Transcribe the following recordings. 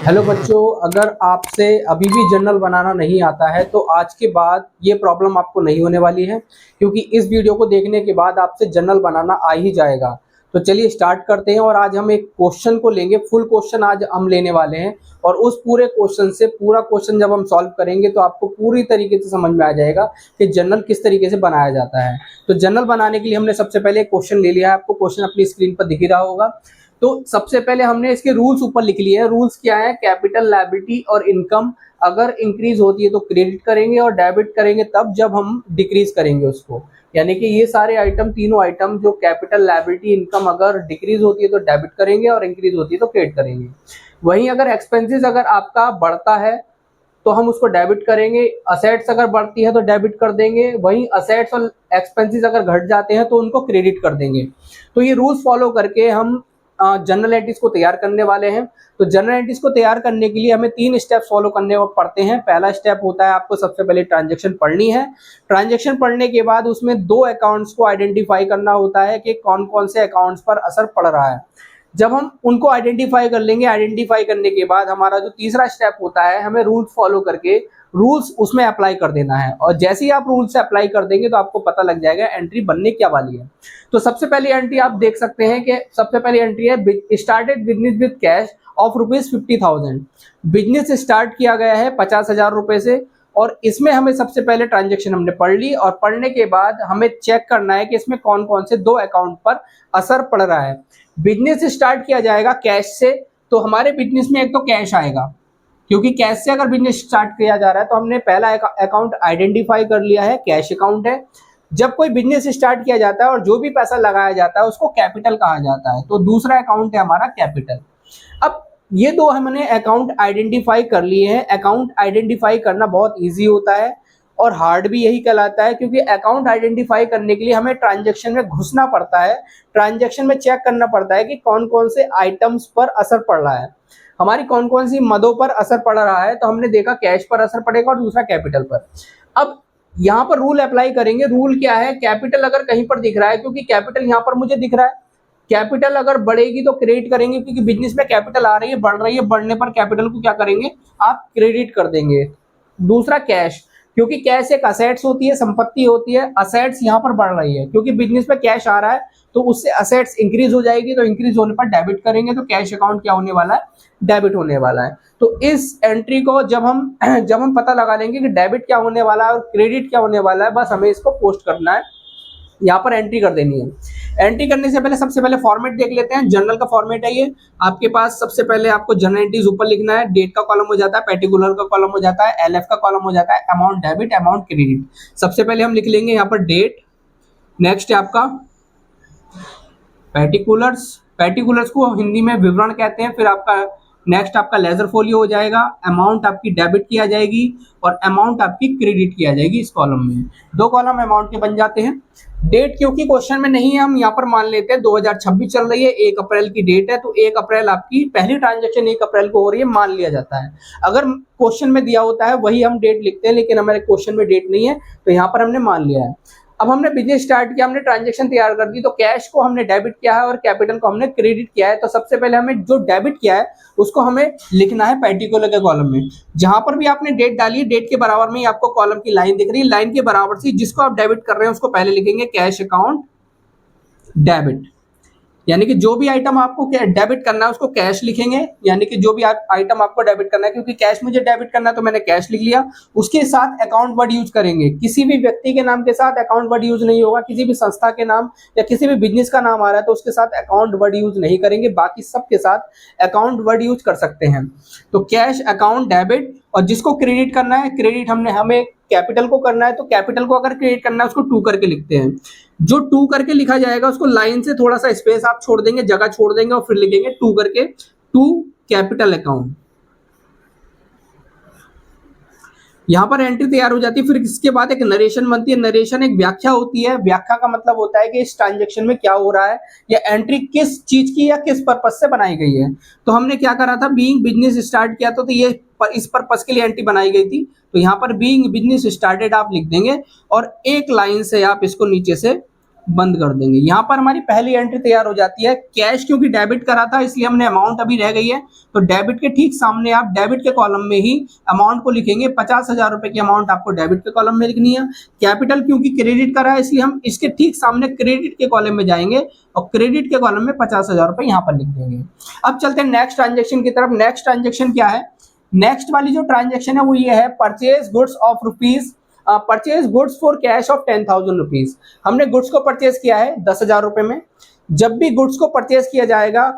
Hello बच्चों, अगर आपसे अभी भी जर्नल बनाना नहीं आता है तो आज के बाद ये प्रॉब्लम आपको नहीं होने वाली है, क्योंकि इस वीडियो को देखने के बाद आपसे जर्नल बनाना आ ही जाएगा। तो चलिए स्टार्ट करते हैं। और आज हम एक क्वेश्चन को लेंगे, फुल क्वेश्चन आज हम लेने वाले हैं। और उस पूरे क्वेश्चन से पूरा क्वेश्चन जब हम सॉल्व करेंगे तो आपको पूरी तरीके से समझ में आ जाएगा कि जर्नल किस तरीके से बनाया जाता है। तो जर्नल बनाने के लिए हमने सबसे पहले एक क्वेश्चन ले लिया है। आपको क्वेश्चन अपनी स्क्रीन पर दिख ही रहा होगा। तो सबसे पहले हमने इसके रूल्स ऊपर लिख लिए हैं। रूल्स क्या है? कैपिटल, लायबिलिटी और इनकम अगर इंक्रीज होती है तो क्रेडिट करेंगे और डेबिट करेंगे तब जब हम डिक्रीज करेंगे उसको। यानी कि ये सारे आइटम, तीनों आइटम जो कैपिटल, लायबिलिटी, इनकम अगर डिक्रीज होती है तो डेबिट करेंगे और इंक्रीज होती है तो क्रेडिट करेंगे। वहीं अगर एक्सपेंसेस अगर आपका बढ़ता है तो हम उसको डेबिट करेंगे। असेट्स अगर बढ़ती है तो डेबिट कर देंगे। वहीं असेट्स और एक्सपेंसेस अगर घट जाते हैं तो उनको क्रेडिट कर देंगे। तो ये रूल्स फॉलो करके हम जर्नल एंट्रीज को तैयार करने वाले हैं। तो जर्नल एंट्रीज को तैयार करने के लिए हमें 3 स्टेप्स फॉलो करने पड़ते हैं। पहला स्टेप होता है आपको सबसे पहले ट्रांजैक्शन पढ़नी है। ट्रांजैक्शन पढ़ने के बाद उसमें 2 अकाउंट्स को आइडेंटिफाई करना होता है कि कौन कौन से अकाउंट्स पर असर पड़ रहा है। जब हम उनको आइडेंटिफाई कर लेंगे, आइडेंटिफाई करने के बाद हमारा जो तीसरा स्टेप होता है, हमें रूल्स फॉलो करके रूल्स उसमें अप्लाई कर देना है। और जैसे ही आप रूल्स से अप्लाई कर देंगे तो आपको पता लग जाएगा एंट्री बनने क्या वाली है। तो सबसे पहली एंट्री आप देख सकते हैं कि सबसे पहली एंट्री है started business with cash of ₹50,000। Business start किया गया है 50,000 रुपए से। और इसमें हमें सबसे पहले ट्रांजेक्शन हमने पढ़ ली और पढ़ने के बाद हमें चेक करना है कि इसमें कौन कौन से 2 अकाउंट पर असर पड़ रहा है। बिजनेस स्टार्ट किया जाएगा कैश से, तो हमारे बिजनेस में एक तो कैश आएगा, क्योंकि कैश से अगर बिजनेस स्टार्ट किया जा रहा है तो हमने पहला अकाउंट आइडेंटिफाई कर लिया है, कैश अकाउंट है। जब कोई बिजनेस स्टार्ट किया जाता है और जो भी पैसा लगाया जाता है उसको कैपिटल कहा जाता है। तो दूसरा अकाउंट है हमारा कैपिटल। अब ये 2 हमने अकाउंट आइडेंटिफाई कर लिए हैं। अकाउंट आइडेंटिफाई करना बहुत ईजी होता है और हार्ड भी यही कहलाता है, क्योंकि अकाउंट आइडेंटिफाई करने के लिए हमें ट्रांजैक्शन में घुसना पड़ता है। ट्रांजैक्शन में चेक करना पड़ता है कि कौन कौन से आइटम्स पर असर पड़ रहा है, हमारी कौन कौन सी मदों पर असर पड़ रहा है। तो हमने देखा कैश पर असर पड़ेगा और दूसरा कैपिटल पर। अब यहाँ पर रूल अप्लाई करेंगे। रूल क्या है? कैपिटल अगर कहीं पर दिख रहा है, क्योंकि कैपिटल यहाँ पर मुझे दिख रहा है, कैपिटल अगर बढ़ेगी तो क्रेडिट करेंगे, क्योंकि बिजनेस में कैपिटल आ रही है, बढ़ रही है, बढ़ने पर कैपिटल को क्या करेंगे? आप क्रेडिट कर देंगे। दूसरा कैश, क्योंकि कैश एक असेट्स होती है, संपत्ति होती है। असेट्स यहाँ पर बढ़ रही है क्योंकि बिजनेस में कैश आ रहा है, तो उससे असेट्स इंक्रीज हो जाएगी। तो इंक्रीज होने पर डेबिट करेंगे, तो कैश अकाउंट क्या होने वाला है? डेबिट होने वाला है। तो इस एंट्री को जब हम पता लगा लेंगे कि डेबिट क्या होने वाला है और क्रेडिट क्या होने वाला है, बस हमें इसको पोस्ट करना है, यहाँ पर एंट्री कर देनी है। एंट्री करने से पहले सबसे पहले फॉर्मेट देख लेते हैं। जर्नल का फॉर्मेट है ये आपके पास। सबसे पहले आपको जर्नल एंट्रीज ऊपर लिखना है। डेट का कॉलम हो जाता है, पर्टिकुलर का कॉलम हो जाता है, एलएफ का कॉलम हो जाता है, अमाउंट डेबिट, अमाउंट क्रेडिट। सबसे पहले हम लिख लेंगे यहाँ पर डेट। नेक्स्ट है आपका पर्टिकुलर्स। पर्टिकुलर्स को हिंदी में विवरण कहते हैं। फिर आपका नेक्स्ट आपका लेजर फोलियो हो जाएगा। अमाउंट आपकी डेबिट की आ जाएगी और अमाउंट आपकी क्रेडिट की आ जाएगी। इस कॉलम में 2 कॉलम अमाउंट के बन जाते हैं। डेट क्योंकि क्वेश्चन में नहीं है, हम यहाँ पर मान लेते हैं 2026 चल रही है, 1 अप्रैल की डेट है, तो 1 अप्रैल आपकी पहली ट्रांजेक्शन 1 अप्रैल को हो रही है, मान लिया जाता है। अगर क्वेश्चन में दिया होता है वही हम डेट लिखते हैं, लेकिन हमारे क्वेश्चन में डेट नहीं है तो यहाँ पर हमने मान लिया है। अब हमने बिजनेस स्टार्ट किया, हमने ट्रांजैक्शन तैयार कर दी, तो कैश को हमने डेबिट किया है और कैपिटल को हमने क्रेडिट किया है। तो सबसे पहले हमें जो डेबिट किया है उसको हमें लिखना है पर्टिकुलर के कॉलम में। जहां पर भी आपने डेट डाली है, डेट के बराबर में ही आपको कॉलम की लाइन दिख रही है, लाइन के बराबर से जिसको आप डेबिट कर रहे हैं उसको पहले लिखेंगे कैश अकाउंट डेबिट। यानी कि जो भी आइटम आपको डेबिट करना है उसको कैश लिखेंगे। यानी कि जो भी आइटम आपको डेबिट करना है, क्योंकि कैश मुझे डेबिट करना है तो मैंने कैश लिख लिया। उसके साथ अकाउंट वर्ड यूज करेंगे। किसी भी व्यक्ति के नाम के साथ अकाउंट वर्ड यूज नहीं होगा। किसी भी संस्था के नाम या किसी भी बिजनेस का नाम आ रहा है तो उसके साथ अकाउंट वर्ड यूज नहीं करेंगे, बाकी सबके साथ अकाउंट वर्ड यूज कर सकते हैं। तो कैश अकाउंट डेबिट। और जिसको क्रेडिट करना है, क्रेडिट हमें कैपिटल को करना है, तो कैपिटल को अगर क्रेडिट करना है उसको 2 करके लिखते हैं। जो 2 करके लिखा जाएगा उसको लाइन से थोड़ा सा स्पेस आप छोड़ देंगे, जगह छोड़ देंगे और फिर लिखेंगे 2 करके, 2 कैपिटल अकाउंट। यहाँ पर एंट्री तैयार हो जाती है। फिर इसके बाद एक नरेशन बनती है। नरेशन एक व्याख्या होती है। व्याख्या का मतलब होता है कि इस ट्रांजैक्शन में क्या हो रहा है, या एंट्री किस चीज की या किस पर्पज से बनाई गई है। तो हमने क्या करा था, बीइंग बिजनेस स्टार्ट किया तो ये इस पर्पज के लिए एंट्री बनाई गई थी। तो यहाँ पर बीइंग बिजनेस स्टार्टेड आप लिख देंगे और एक लाइन से आप इसको नीचे से बंद कर देंगे। यहाँ पर हमारी पहली एंट्री तैयार हो जाती है। कैश क्योंकि डेबिट करा था इसलिए हमने अमाउंट अभी रह गई है, तो डेबिट के ठीक सामने आप डेबिट के कॉलम में ही अमाउंट को लिखेंगे। 50,000 रुपए की अमाउंट आपको डेबिट के कॉलम में लिखनी है। कैपिटल क्योंकि क्रेडिट करा है इसलिए हम इसके ठीक सामने क्रेडिट के कॉलम में जाएंगे और क्रेडिट के कॉलम में 50,000 रुपए यहाँ पर लिख देंगे। अब चलते हैं नेक्स्ट ट्रांजेक्शन की तरफ। नेक्स्ट ट्रांजेक्शन क्या है? नेक्स्ट वाली जो ट्रांजेक्शन है वो ये है, purchase goods of rupees, purchase goods for cash of 10,000 rupees. हमने गुड्स को परचेज किया है 10,000 रुपए में। जब भी गुड्स को परचेज किया जाएगा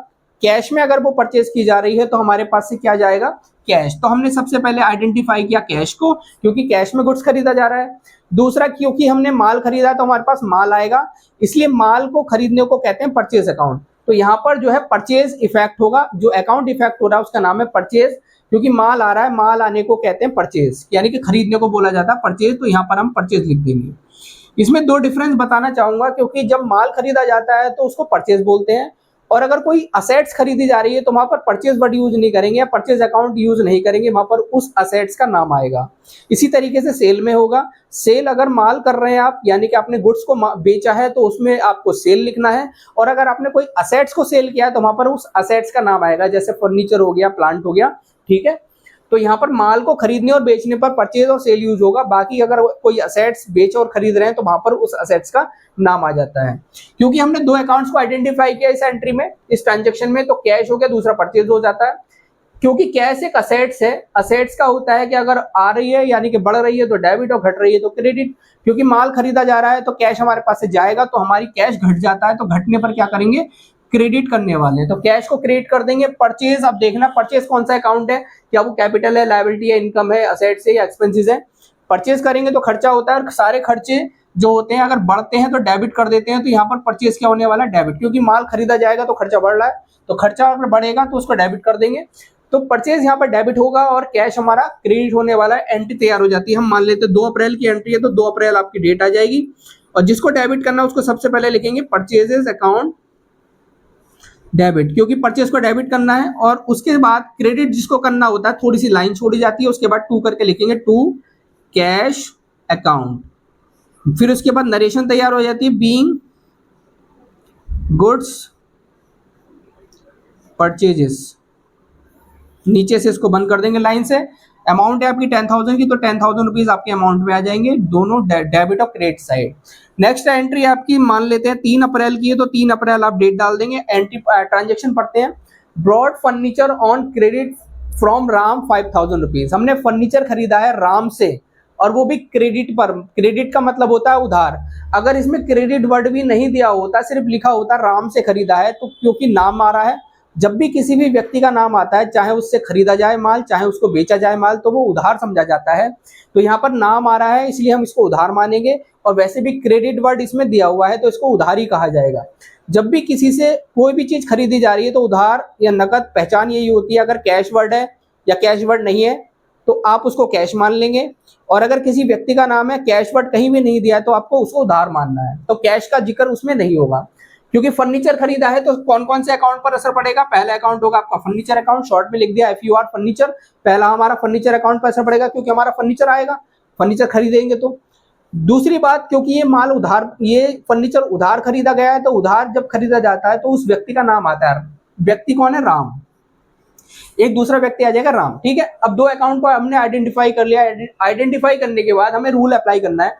कैश में, अगर वो परचेज की जा रही है तो हमारे पास से क्या जाएगा? कैश। तो हमने सबसे पहले आइडेंटिफाई किया कैश को, क्योंकि कैश में गुड्स खरीदा जा रहा है। दूसरा, क्योंकि हमने माल खरीदा है तो हमारे पास माल आएगा, इसलिए माल को खरीदने को कहते हैं परचेज अकाउंट। तो यहाँ पर जो है परचेज इफेक्ट होगा, जो अकाउंट इफेक्ट हो रहा है उसका नाम है परचेज, क्योंकि माल आ रहा है, माल आने को कहते हैं परचेज, यानी कि खरीदने को बोला जाता है परचेज। तो यहाँ पर हम परचेज लिख देंगे। इसमें दो डिफरेंस बताना चाहूंगा, क्योंकि जब माल खरीदा जाता है तो उसको परचेज बोलते हैं, और अगर कोई असेट्स खरीदी जा रही है तो वहां पर परचेज वर्ड यूज नहीं करेंगे या परचेज अकाउंट यूज नहीं करेंगे, वहां पर उस असेट्स का नाम आएगा। इसी तरीके से सेल में होगा। सेल अगर माल कर रहे हैं आप, यानी कि आपने गुड्स को बेचा है, तो उसमें आपको सेल लिखना है। और अगर आपने कोई असेट्स को सेल किया है तो वहां पर उस असेट्स का नाम आएगा, जैसे फर्नीचर हो गया, प्लांट हो गया, ठीक है। तो यहाँ पर माल को खरीदने और बेचने पर परचेज और सेल यूज होगा। बाकी अगर कोई असेट्स बेच और खरीद रहे हैं तो वहां पर उस असेट्स का नाम आ जाता है। क्योंकि हमने दो अकाउंट्स को आइडेंटिफाई किया इस एंट्री में, इस ट्रांजेक्शन में, तो कैश हो गया, दूसरा परचेज हो जाता है। क्योंकि कैश एक असेट्स है, असेट्स का होता है कि अगर आ रही है यानी कि बढ़ रही है तो डेबिट और घट रही है तो क्रेडिट। क्योंकि माल खरीदा जा रहा है तो कैश हमारे पास से जाएगा, तो हमारी कैश घट जाता है, तो घटने पर क्या करेंगे? क्रेडिट करने वाले हैं, तो कैश को क्रेडिट कर देंगे। परचेज, अब देखना परचेज कौन सा अकाउंट है, क्या वो कैपिटल है, लायबिलिटी है, इनकम है, असेट्स है या एक्सपेंसेस है। परचेज करेंगे तो खर्चा होता है, और सारे खर्चे जो होते हैं अगर बढ़ते हैं तो डेबिट कर देते हैं। तो यहाँ पर परचेज क्या होने वाला है? डेबिट, क्योंकि माल खरीदा जाएगा तो खर्चा बढ़ रहा है, तो खर्चा अगर बढ़ेगा तो उसको डेबिट कर देंगे। तो परचेज यहाँ पर डेबिट होगा और कैश हमारा क्रेडिट होने वाला है। एंट्री तैयार हो जाती है। हम मान लेते हैं 2 अप्रैल की एंट्री है, तो 2 अप्रैल आपकी डेट आ जाएगी, और जिसको डेबिट करना है उसको सबसे पहले लिखेंगे परचेजेस अकाउंट डेबिट, क्योंकि परचेज को डेबिट करना है। और उसके बाद क्रेडिट जिसको करना होता है, थोड़ी सी लाइन छोड़ी जाती है, उसके बाद टू करके लिखेंगे, टू कैश अकाउंट। फिर उसके बाद नरेशन तैयार हो जाती है, बीइंग गुड्स परचेजेस। नीचे से इसको बंद कर देंगे लाइन से। अमाउंट है आपकी 10,000 की, तो 10,000 रुपीज आपके अमाउंट में आ जाएंगे, दोनों डेबिट और क्रेडिट साइड। नेक्स्ट एंट्री आपकी मान लेते हैं 3 अप्रैल की है, तो 3 अप्रैल आप डेट डाल देंगे। एंट्री ट्रांजेक्शन पढ़ते हैं। Bought furniture on credit from Ram 5,000 rupees. हमने फर्नीचर खरीदा है राम से, और वो भी क्रेडिट पर। क्रेडिट का मतलब होता है उधार। अगर इसमें क्रेडिट वर्ड भी नहीं दिया होता, सिर्फ लिखा होता राम से खरीदा है, तो क्योंकि नाम आ रहा है, जब भी किसी भी व्यक्ति का नाम आता है, चाहे उससे खरीदा जाए माल, चाहे उसको बेचा जाए माल, तो वो उधार समझा जाता है। तो यहाँ पर नाम आ रहा है इसलिए हम इसको उधार मानेंगे, और वैसे भी क्रेडिट वर्ड इसमें दिया हुआ है तो इसको उधार ही कहा जाएगा। जब भी किसी से कोई भी चीज खरीदी जा रही है तो उधार या नकद पहचान यही होती है। अगर कैश वर्ड है या कैश वर्ड नहीं है तो आप उसको कैश मान लेंगे, और अगर किसी व्यक्ति का नाम है, कैश वर्ड कहीं भी नहीं दिया है, तो आपको उसको उधार मानना है, तो कैश का जिक्र उसमें नहीं होगा। क्योंकि फर्नीचर खरीदा है तो कौन कौन से अकाउंट पर असर पड़ेगा? पहला अकाउंट होगा आपका फर्नीचर अकाउंट, शॉर्ट में लिख दिया FUR फर्नीचर। पहला हमारा फर्नीचर अकाउंट पर असर पड़ेगा, क्योंकि हमारा फर्नीचर आएगा, फर्नीचर खरीदेंगे तो। दूसरी बात, क्योंकि ये माल उधार, ये फर्नीचर उधार खरीदा गया है, तो उधार जब खरीदा जाता है तो उस व्यक्ति का नाम आता है। व्यक्ति कौन है? राम। एक दूसरा व्यक्ति आ जाएगा राम, ठीक है। अब दो अकाउंट को हमने आइडेंटिफाई कर लिया। आइडेंटिफाई करने के बाद हमें रूल अप्लाई करना है।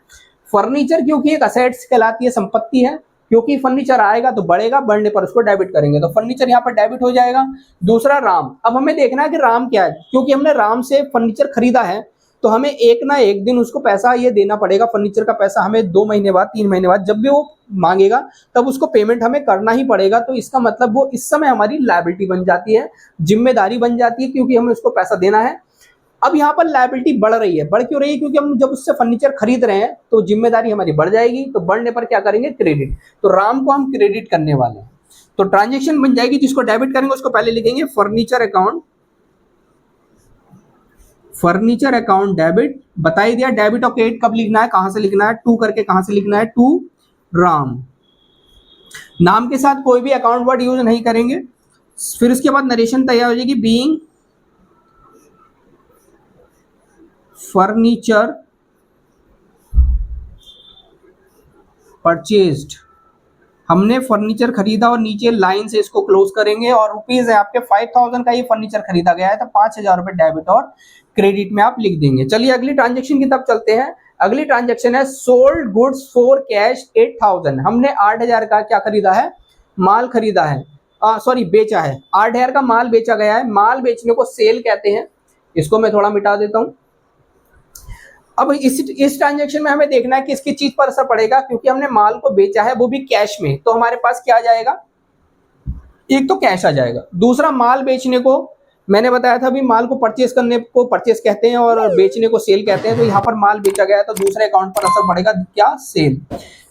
फर्नीचर क्योंकि एक असेट्स कहलाती है, संपत्ति है, क्योंकि फर्नीचर आएगा तो बढ़ेगा, बढ़ने पर उसको डेबिट करेंगे, तो फर्नीचर यहाँ पर डेबिट हो जाएगा। दूसरा राम। अब हमें देखना है कि राम क्या है, क्योंकि हमने राम से फर्नीचर खरीदा है तो हमें एक ना एक दिन उसको पैसा ये देना पड़ेगा। फर्नीचर का पैसा हमें 2 महीने बाद, 3 महीने बाद, जब भी वो मांगेगा तब उसको पेमेंट हमें करना ही पड़ेगा। तो इसका मतलब वो इस समय हमारी लायबिलिटी बन जाती है, जिम्मेदारी बन जाती है, क्योंकि हमें उसको पैसा देना है। अब यहाँ पर लायबिलिटी बढ़ रही है। बढ़ क्यों रही है? क्योंकि हम जब उससे फर्नीचर खरीद रहे हैं तो जिम्मेदारी हमारी बढ़ जाएगी, तो बढ़ने पर क्या करेंगे? क्रेडिट। तो राम को हम क्रेडिट करने वाले हैं, तो ट्रांजेक्शन बन जाएगी। जिसको डेबिट करेंगे उसको पहले लिखेंगे furniture account, furniture account debit. बता ही दिया डेबिट और क्रेडिट कब लिखना है, कहां से लिखना है, टू करके कहां से लिखना है, टू राम। नाम के साथ कोई भी अकाउंट वर्ड यूज नहीं करेंगे। फिर उसके बाद नरेशन तैयार हो जाएगी, बीइंग फर्नीचर परचेज्ड हमने फर्नीचर खरीदा और नीचे लाइन से इसको क्लोज करेंगे और रुपीज है आपके 5000 का ये फर्नीचर खरीदा गया है, तो 5000 रुपए डेबिट और क्रेडिट में आप लिख देंगे। चलिए अगली ट्रांजेक्शन की तरफ चलते हैं। अगली ट्रांजेक्शन है सोल्ड गुड्स फॉर कैश 8000। हमने 8000 का क्या खरीदा है, माल खरीदा है, सॉरी बेचा है। 8000 का माल बेचा गया है। माल बेचने को सेल कहते हैं। इसको मैं थोड़ा मिटा देता हूं। अब इस ट्रांजेक्शन में हमें देखना है कि इसकी चीज पर असर पड़ेगा, क्योंकि हमने माल को बेचा है वो भी कैश में, तो हमारे पास क्या आ जाएगा, एक तो कैश आ जाएगा। दूसरा माल बेचने को मैंने बताया था, अभी माल को परचेस करने को परचेस कहते हैं और बेचने को सेल कहते हैं। तो यहाँ पर माल बेचा गया है तो दूसरे अकाउंट पर असर पड़ेगा, क्या, सेल।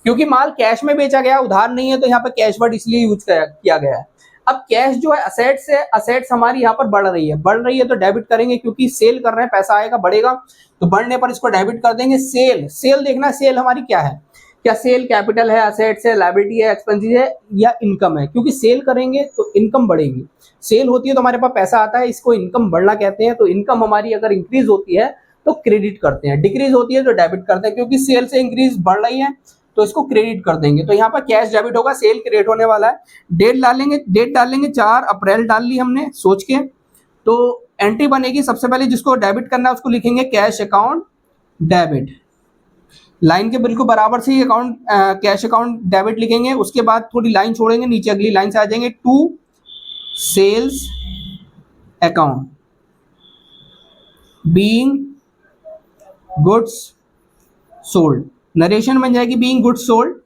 क्योंकि माल कैश में बेचा गया, उधार नहीं है, तो यहाँ पर कैश वर्ड इसलिए यूज किया गया है। अब कैश जो है असेट्स है, असेट्स हमारी यहाँ पर बढ़ रही है तो डेबिट करेंगे, क्योंकि सेल कर रहे हैं, पैसा आएगा, बढ़ेगा, तो बढ़ने पर इसको डेबिट कर देंगे। सेल, सेल देखना, सेल हमारी क्या है, क्या सेल कैपिटल है, असेट्स है, लायबिलिटी है, एक्सपेंसेस है या इनकम है। क्योंकि सेल करेंगे तो इनकम बढ़ेगी। सेल होती है तो हमारे पास पैसा आता है, इसको इनकम बढ़ना कहते हैं। तो इनकम हमारी अगर इंक्रीज होती है तो क्रेडिट करते हैं, डिक्रीज होती है तो डेबिट करते हैं। क्योंकि सेल से इंक्रीज बढ़ रही है तो इसको क्रेडिट कर देंगे। तो यहाँ पर कैश डेबिट होगा, सेल क्रेडिट होने वाला है। डेट डालेंगे 4 अप्रैल डाल ली हमने सोच के। तो एंट्री बनेगी, सबसे पहले जिसको डेबिट करना है उसको लिखेंगे कैश अकाउंट डेबिट। लाइन के बिल्कुल बराबर से ही अकाउंट कैश अकाउंट डेबिट लिखेंगे। उसके बाद थोड़ी लाइन छोड़ेंगे, नीचे अगली लाइन से आ जाएंगे, to sales account being goods sold. Narration बन जाएगी बीइंग गुड्स सोल्ड।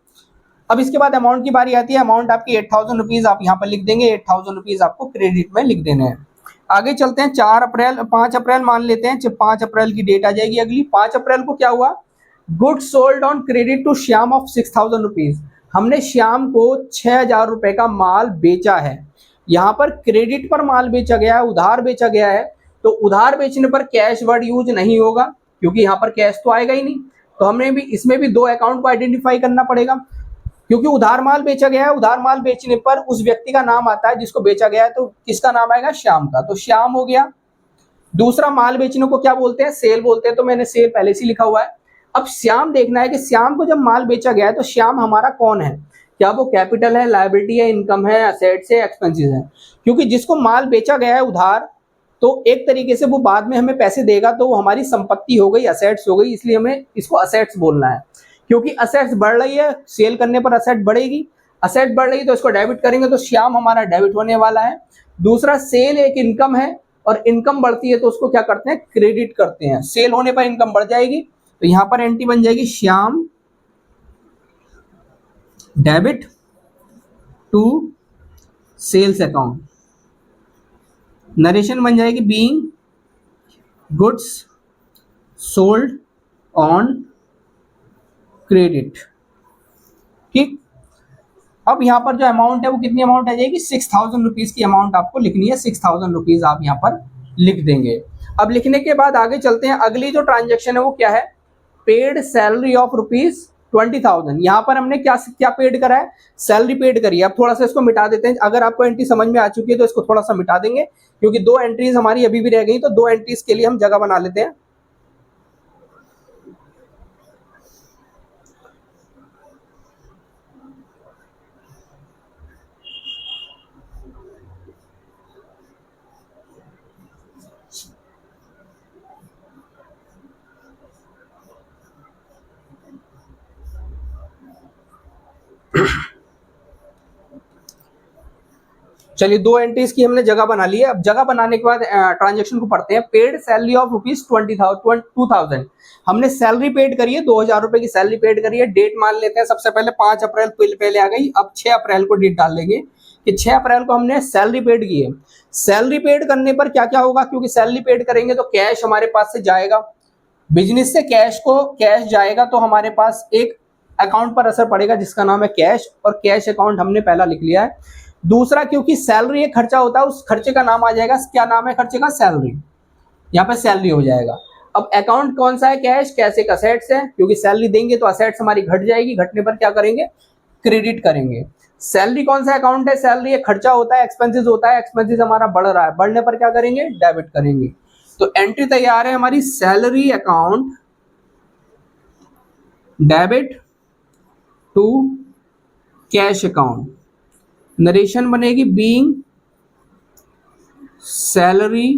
अब इसके बाद अमाउंट की बारी आती है। अमाउंट आपकी 8000 रुपीज आप यहाँ पर लिख देंगे। 8000 रुपीज आपको क्रेडिट में लिख देने हैं। आगे चलते हैं। 5 अप्रैल मान लेते हैं, 5 अप्रैल की डेट आ जाएगी अगली। 5 अप्रैल को क्या हुआ, goods sold on credit to Shyam of 6000 rupees. हमने श्याम को 6000 रुपए का माल बेचा है। यहाँ पर क्रेडिट पर माल बेचा गया है, उधार बेचा गया है। तो उधार बेचने पर कैश वर्ड यूज नहीं होगा, क्योंकि यहाँ पर कैश तो आएगा ही नहीं। तो हमें भी इसमें भी 2 अकाउंट को आइडेंटिफाई करना पड़ेगा, क्योंकि उधार माल बेचा गया है। उधार माल बेचने पर उस व्यक्ति का नाम आता है जिसको बेचा गया है, तो किसका नाम आएगा, श्याम का। तो श्याम हो गया। दूसरा माल बेचने को क्या बोलते हैं, सेल बोलते हैं। तो मैंने सेल पहले से लिखा हुआ है। अब श्याम देखना है कि श्याम को जब माल बेचा गया है तो श्याम हमारा कौन है, क्या वो कैपिटल है, लायबिलिटी है, इनकम है, असेट्स है, एक्सपेंसेस है। क्योंकि जिसको माल बेचा गया है उधार, तो एक तरीके से वो बाद में हमें पैसे देगा, तो वो हमारी संपत्ति हो गई, असेट्स हो गई। इसलिए हमें इसको असेट्स बोलना है, क्योंकि असेट्स बढ़ रही है, सेल करने पर असेट बढ़ेगी। असेट बढ़ रही है तो इसको डेबिट करेंगे, तो श्याम हमारा डेबिट होने वाला है। दूसरा सेल एक इनकम है, और इनकम बढ़ती है तो उसको क्या करते हैं, क्रेडिट करते हैं। सेल होने पर इनकम बढ़ जाएगी, तो यहां पर एंट्री बन जाएगी Shyam debit to sales account. Narration बन जाएगी being goods sold on credit. ठीक। अब यहाँ पर जो अमाउंट है वो कितनी अमाउंट आ जाएगी, 6000 रुपीज की अमाउंट आपको लिखनी है। 6000 रुपीज आप यहाँ पर लिख देंगे। अब लिखने के बाद आगे चलते हैं। अगली जो ट्रांजेक्शन है वो क्या है, पेड सैलरी ऑफ रुपीज 20,000। यहाँ पर हमने क्या क्या पेड करा है, सैलरी पेड करी है। अब थोड़ा सा इसको मिटा देते हैं। अगर आपको एंट्री समझ में आ चुकी है तो इसको थोड़ा सा मिटा देंगे, क्योंकि 2 एंट्रीज हमारी अभी भी रह गई। तो 2 एंट्रीज के लिए हम जगह बना लेते हैं। चलिए 2 एंट्रीज की हमने जगह बना ली है। अब जगह बनाने के बाद ट्रांजेक्शन को पढ़ते हैं। Paid salary of rupees 20,000। हमने सैलरी पेड करी है, 2000 रुपए की सैलरी पेड करी है। डेट मान लेते हैं, सबसे पहले 5 अप्रैल पहले आ गई। अब 6 अप्रैल को डेट डाल लेंगे कि 6 अप्रैल को हमने सैलरी पेड की है। सैलरी पेड करने पर क्या क्या होगा, क्योंकि सैलरी पेड करेंगे तो कैश हमारे पास से जाएगा, बिजनेस से कैश जाएगा, तो हमारे पास एक अकाउंट पर असर पड़ेगा जिसका नाम है कैश, और कैश अकाउंट हमने पहला लिख लिया है। दूसरा, क्योंकि सैलरी एक खर्चा होता है, उस खर्चे का नाम आ जाएगा, क्या नाम है खर्चे का, सैलरी। यहाँ पे सैलरी हो जाएगा। अब अकाउंट कौन सा है, कैश एक असेट्स है, क्योंकि सैलरी देंगे तो असेट्स हमारी घट जाएगी, घटने पर क्या करेंगे, क्रेडिट करेंगे। सैलरी कौन सा अकाउंट है, सैलरी एक खर्चा होता है, एक्सपेंसेस होता है, एक्सपेंसेस हमारा बढ़ रहा है, बढ़ने पर क्या करेंगे, डेबिट करेंगे। तो एंट्री तैयार है हमारी, salary account debit to cash account, narration बनेगी बीइंग सैलरी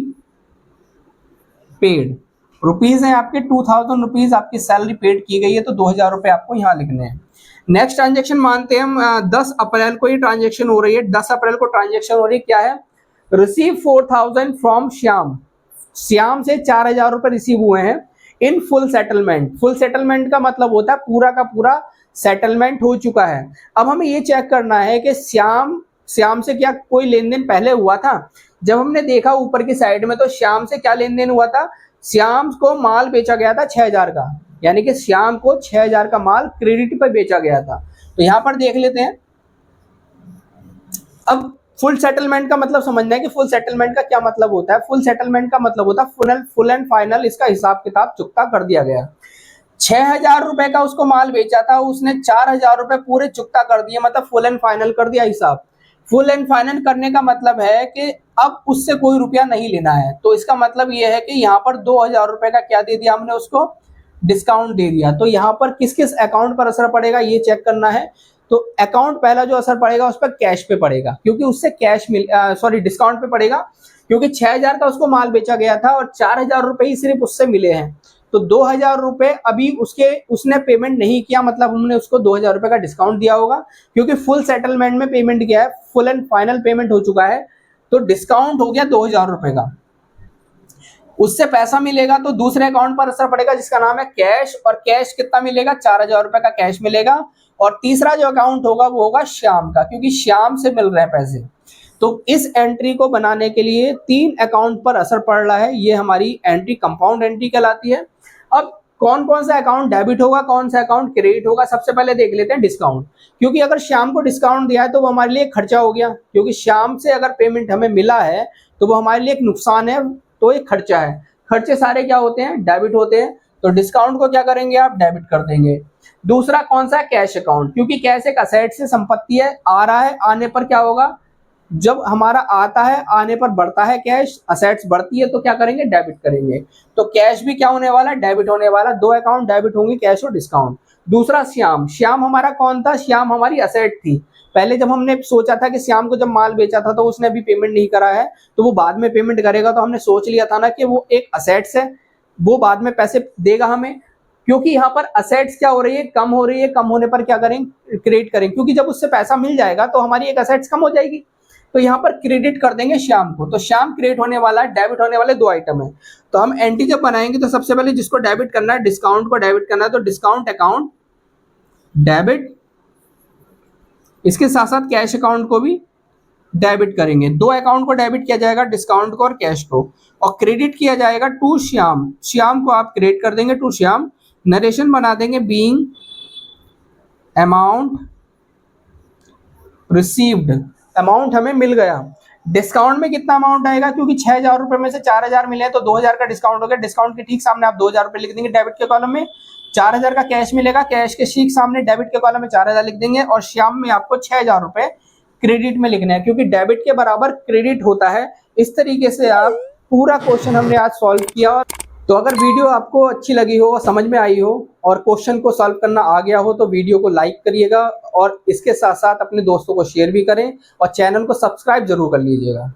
पेड, रुपीज है आपके 2000 रुपीज आपकी सैलरी पेड की गई है, तो 2000 रुपए आपको यहाँ लिखने हैं। नेक्स्ट ट्रांजेक्शन मानते हैं हम 10 अप्रैल को ये ट्रांजेक्शन हो रही है, 10 अप्रैल को ट्रांजेक्शन हो रही है, क्या है, रिसीव 4000 फ्रॉम श्याम, श्याम से 4000 रुपए रिसीव हुए हैं in full settlement. Full settlement का मतलब होता है पूरा का पूरा सेटलमेंट हो चुका है। अब हमें ये चेक करना है कि श्याम से क्या कोई लेन देन पहले हुआ था। जब हमने देखा ऊपर की साइड में, तो श्याम से क्या लेन देन हुआ था, श्याम को माल बेचा गया था 6000 का, यानी कि श्याम को 6000 का माल क्रेडिट पर बेचा गया था। तो यहां पर देख लेते हैं। अब फुल सेटलमेंट का मतलब समझना है कि फुल सेटलमेंट का क्या मतलब होता है। फुल सेटलमेंट का मतलब होता है फुल एंड फाइनल, इसका हिसाब किताब चुकता कर दिया गया। 6000 रुपए का उसको माल बेचा था, उसने 4000 रुपए पूरे चुकता कर दिए, मतलब फुल एंड फाइनल कर दिया हिसाब। फुल एंड फाइनल करने का मतलब है कि अब उससे कोई रुपया नहीं लेना है। तो इसका मतलब यह है कि यहाँ पर 2000 रुपए का क्या दे दिया हमने उसको, डिस्काउंट दे दिया। तो यहाँ पर किस किस अकाउंट पर असर पड़ेगा ये चेक करना है। तो अकाउंट पहला जो असर पड़ेगा उस पर कैश पे पड़ेगा, क्योंकि उससे कैश डिस्काउंट पे पड़ेगा, क्योंकि 6000 का उसको माल बेचा गया था और 4000 रुपए ही सिर्फ उससे मिले हैं। तो 2000 रुपए अभी उसने पेमेंट नहीं किया, मतलब हमने उसको 2000 रुपए का डिस्काउंट दिया होगा, क्योंकि फुल सेटलमेंट में पेमेंट किया है, फुल एंड फाइनल पेमेंट हो चुका है, तो डिस्काउंट हो गया 2000 रुपए का। उससे पैसा मिलेगा तो दूसरे अकाउंट पर असर पड़ेगा जिसका नाम है कैश, और कैश कितना मिलेगा, 4000 रुपए का कैश मिलेगा। और तीसरा जो अकाउंट होगा वो होगा श्याम का, क्योंकि श्याम से मिल रहे हैं पैसे। तो इस एंट्री को बनाने के लिए 3 अकाउंट पर असर पड़ रहा है, ये हमारी एंट्री कंपाउंड एंट्री कहलाती है। अब कौन कौन सा अकाउंट डेबिट होगा, कौन सा अकाउंट क्रेडिट होगा, सबसे पहले देख लेते हैं डिस्काउंट। क्योंकि अगर श्याम को डिस्काउंट दिया है तो वो हमारे लिए खर्चा हो गया, क्योंकि श्याम से अगर पेमेंट हमें मिला है तो वो हमारे लिए एक नुकसान है, तो एक खर्चा है। खर्चे सारे क्या होते हैं, डेबिट होते हैं, तो डिस्काउंट को क्या करेंगे आप, डेबिट कर देंगे। दूसरा कौन सा है, कैश अकाउंट, क्योंकि कैश एक असेट से संपत्ति है, आ रहा है, आने पर क्या होगा, जब हमारा आता है आने पर बढ़ता है कैश, असेट्स बढ़ती है तो क्या करेंगे, डेबिट करेंगे। तो कैश भी क्या होने वाला है, डेबिट होने वाला। 2 अकाउंट डेबिट होंगे, कैश और डिस्काउंट। दूसरा श्याम, श्याम हमारा कौन था, श्याम हमारी असेट थी। पहले जब हमने सोचा था कि श्याम को जब माल बेचा था तो उसने अभी पेमेंट नहीं करा है, तो वो बाद में पेमेंट करेगा, तो हमने सोच लिया था ना कि वो एक असेट्स है, वो बाद में पैसे देगा हमें। क्योंकि यहाँ पर असेट्स क्या हो रही है, कम हो रही है, कम होने पर क्या करेंगे, क्रेडिट करेंगे, क्योंकि जब उससे पैसा मिल जाएगा तो हमारी एक असेट्स कम हो जाएगी, तो यहाँ पर क्रेडिट कर देंगे श्याम को। तो श्याम क्रेडिट होने वाला है, डेबिट होने वाले 2 आइटम है। तो हम एंट्री जब बनाएंगे तो सबसे पहले जिसको डेबिट करना है, डिस्काउंट को डेबिट करना है, तो डिस्काउंट अकाउंट डेबिट, इसके साथ साथ कैश अकाउंट को भी डेबिट करेंगे। 2 अकाउंट को डेबिट किया जाएगा, डिस्काउंट को और कैश को, और क्रेडिट किया जाएगा टू श्याम। श्याम को आप क्रेडिट कर देंगे टू श्याम, नरेशन बना देंगे बीइंग अमाउंट रिसीव्ड, अमाउंट हमें मिल गया। डिस्काउंट में कितना अमाउंट आएगा, क्योंकि 6000 रुपए में से 4000 मिले हैं तो 2000 का डिस्काउंट हो गया। डिस्काउंट के ठीक सामने आप 2000 रुपए लिख देंगे डेबिट के कॉलम में, 4000 का कैश मिलेगा, कैश के ठीक सामने डेबिट के कॉलम में 4000 लिख देंगे, और श्याम में आपको 6000 रुपए क्रेडिट में लिखना है, क्योंकि डेबिट के बराबर क्रेडिट होता है। इस तरीके से आप पूरा क्वेश्चन हमने आज सॉल्व किया। तो अगर वीडियो आपको अच्छी लगी हो, समझ में आई हो और क्वेश्चन को सॉल्व करना आ गया हो तो वीडियो को लाइक करिएगा, और इसके साथ साथ अपने दोस्तों को शेयर भी करें, और चैनल को सब्सक्राइब जरूर कर लीजिएगा।